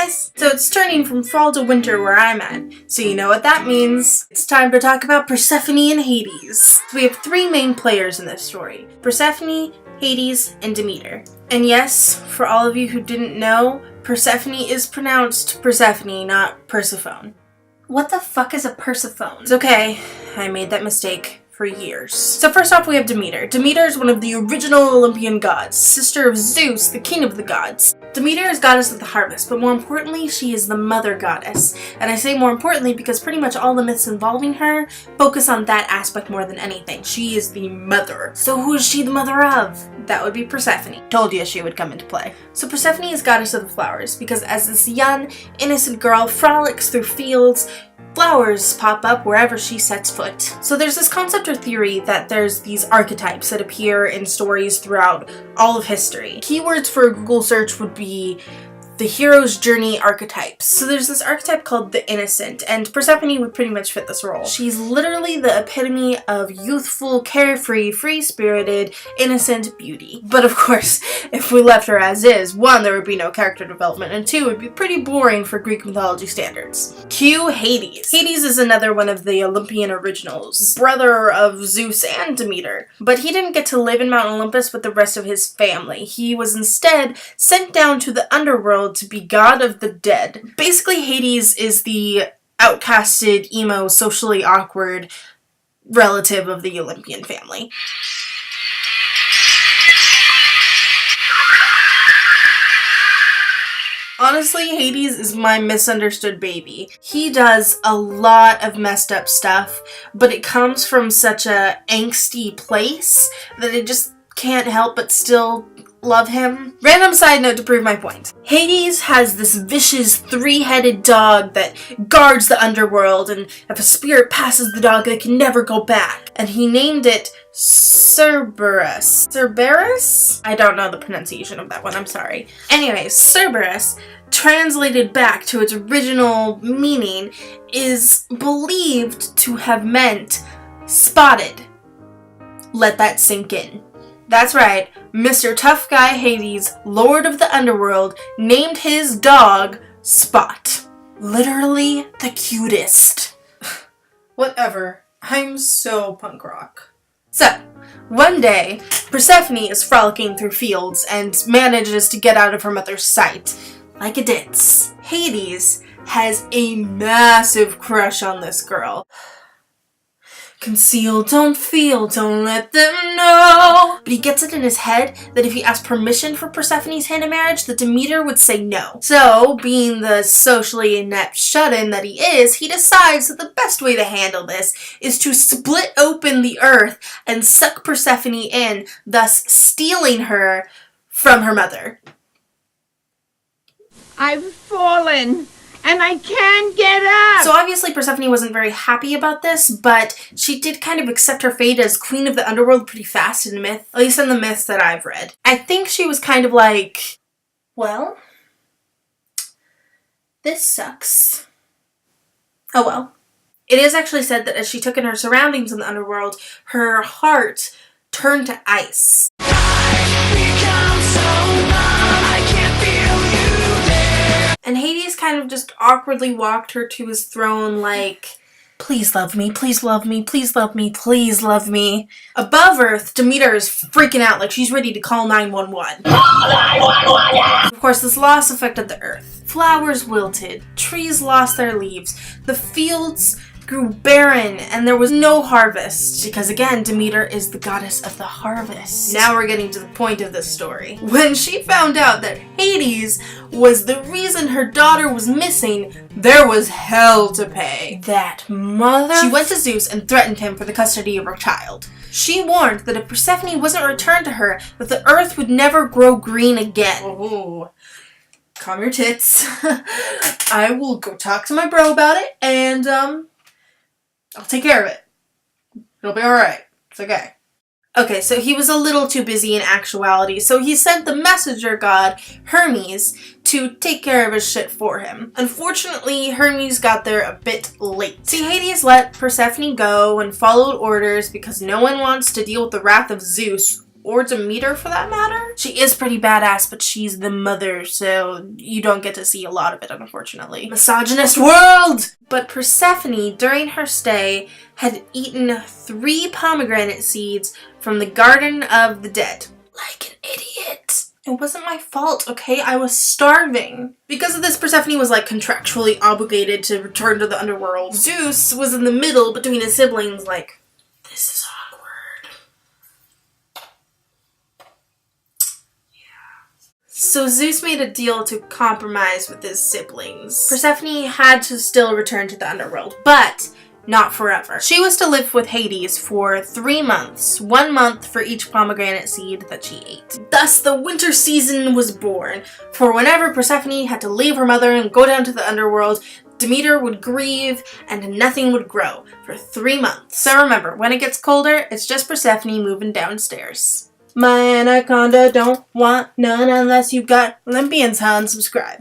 guys! So it's turning from fall to winter where I'm at, so you know what that means. It's time to talk about Persephone and Hades. So we have three main players in this story: Persephone, Hades, and Demeter. And yes, for all of you who didn't know, Persephone is pronounced Persephone, not Persephone. What the fuck is a Persephone? It's okay, I made that mistake for years. So first off, we have Demeter. Demeter is one of the original Olympian gods, sister of Zeus, the king of the gods. Demeter is goddess of the harvest, but more importantly, she is the mother goddess. And I say more importantly because pretty much all the myths involving her focus on that aspect more than anything. She is the mother. So who is she the mother of? That would be Persephone. Told you she would come into play. So Persephone is goddess of the flowers because as this young, innocent girl frolics through fields, flowers pop up wherever she sets foot. So there's this concept or theory that there's these archetypes that appear in stories throughout all of history. Keywords for a Google search would be the hero's journey archetypes. So there's this archetype called the innocent, and Persephone would pretty much fit this role. She's literally the epitome of youthful, carefree, free-spirited, innocent beauty. But of course, if we left her as is, one, there would be no character development, and two, it would be pretty boring for Greek mythology standards. Cue Hades. Hades is another one of the Olympian originals, brother of Zeus and Demeter. But he didn't get to live in Mount Olympus with the rest of his family. He was instead sent down to the underworld to be god of the dead. Basically, Hades is the outcasted, emo, socially awkward relative of the Olympian family. Honestly, Hades is my misunderstood baby. He does a lot of messed up stuff, but it comes from such a angsty place that I just can't help but still love him. Random side note to prove my point. Hades has this vicious three-headed dog that guards the underworld, and if a spirit passes the dog, they can never go back. And he named it Cerberus. Cerberus? I don't know the pronunciation of that one, I'm sorry. Anyways, Cerberus, translated back to its original meaning, is believed to have meant spotted. Let that sink in. That's right, Mr. Tough Guy Hades, Lord of the Underworld, named his dog Spot. Literally the cutest. Whatever, I'm so punk rock. So, one day, Persephone is frolicking through fields and manages to get out of her mother's sight. Like a ditz. Hades has a massive crush on this girl. Conceal, don't feel, don't let them know. But he gets it in his head that if he asked permission for Persephone's hand in marriage, that Demeter would say no. So, being the socially inept shut-in that he is, he decides that the best way to handle this is to split open the earth and suck Persephone in, thus stealing her from her mother. I've fallen. And I can't get up! So obviously Persephone wasn't very happy about this, but she did kind of accept her fate as queen of the underworld pretty fast in the myth, at least in the myths that I've read. I think she was kind of like, well, this sucks. Oh well. It is actually said that as she took in her surroundings in the underworld, her heart turned to ice. And Hades kind of just awkwardly walked her to his throne like, please love me, please love me, please love me, please love me. Above Earth, Demeter is freaking out like she's ready to call 911. Of course, this loss affected the Earth. Flowers wilted, trees lost their leaves, the fields grew barren, and there was no harvest. Because again, Demeter is the goddess of the harvest. Now we're getting to the point of this story. When she found out that Hades was the reason her daughter was missing, there was hell to pay. That mother... She went to Zeus and threatened him for the custody of her child. She warned that if Persephone wasn't returned to her, that the earth would never grow green again. Oh. Calm your tits. I will go talk to my bro about it, and, I'll take care of it. It'll be alright. It's okay. Okay, so he was a little too busy in actuality, so he sent the messenger god, Hermes, to take care of his shit for him. Unfortunately, Hermes got there a bit late. See, Hades let Persephone go and followed orders because no one wants to deal with the wrath of Zeus or Demeter for that matter. She is pretty badass, but she's the mother, so you don't get to see a lot of it, unfortunately. Misogynist world! But Persephone, during her stay, had eaten 3 pomegranate seeds from the Garden of the Dead. Like an idiot. It wasn't my fault, okay? I was starving. Because of this, Persephone was like contractually obligated to return to the underworld. Zeus was in the middle between his siblings, like, this is awkward. Yeah. So Zeus made a deal to compromise with his siblings. Persephone had to still return to the underworld, but not forever. She was to live with Hades for 3 months, 1 month for each pomegranate seed that she ate. Thus, the winter season was born, for whenever Persephone had to leave her mother and go down to the underworld, Demeter would grieve and nothing would grow for 3 months. So remember, when it gets colder, it's just Persephone moving downstairs. My anaconda don't want none unless you got Olympians, huh? Unsubscribe.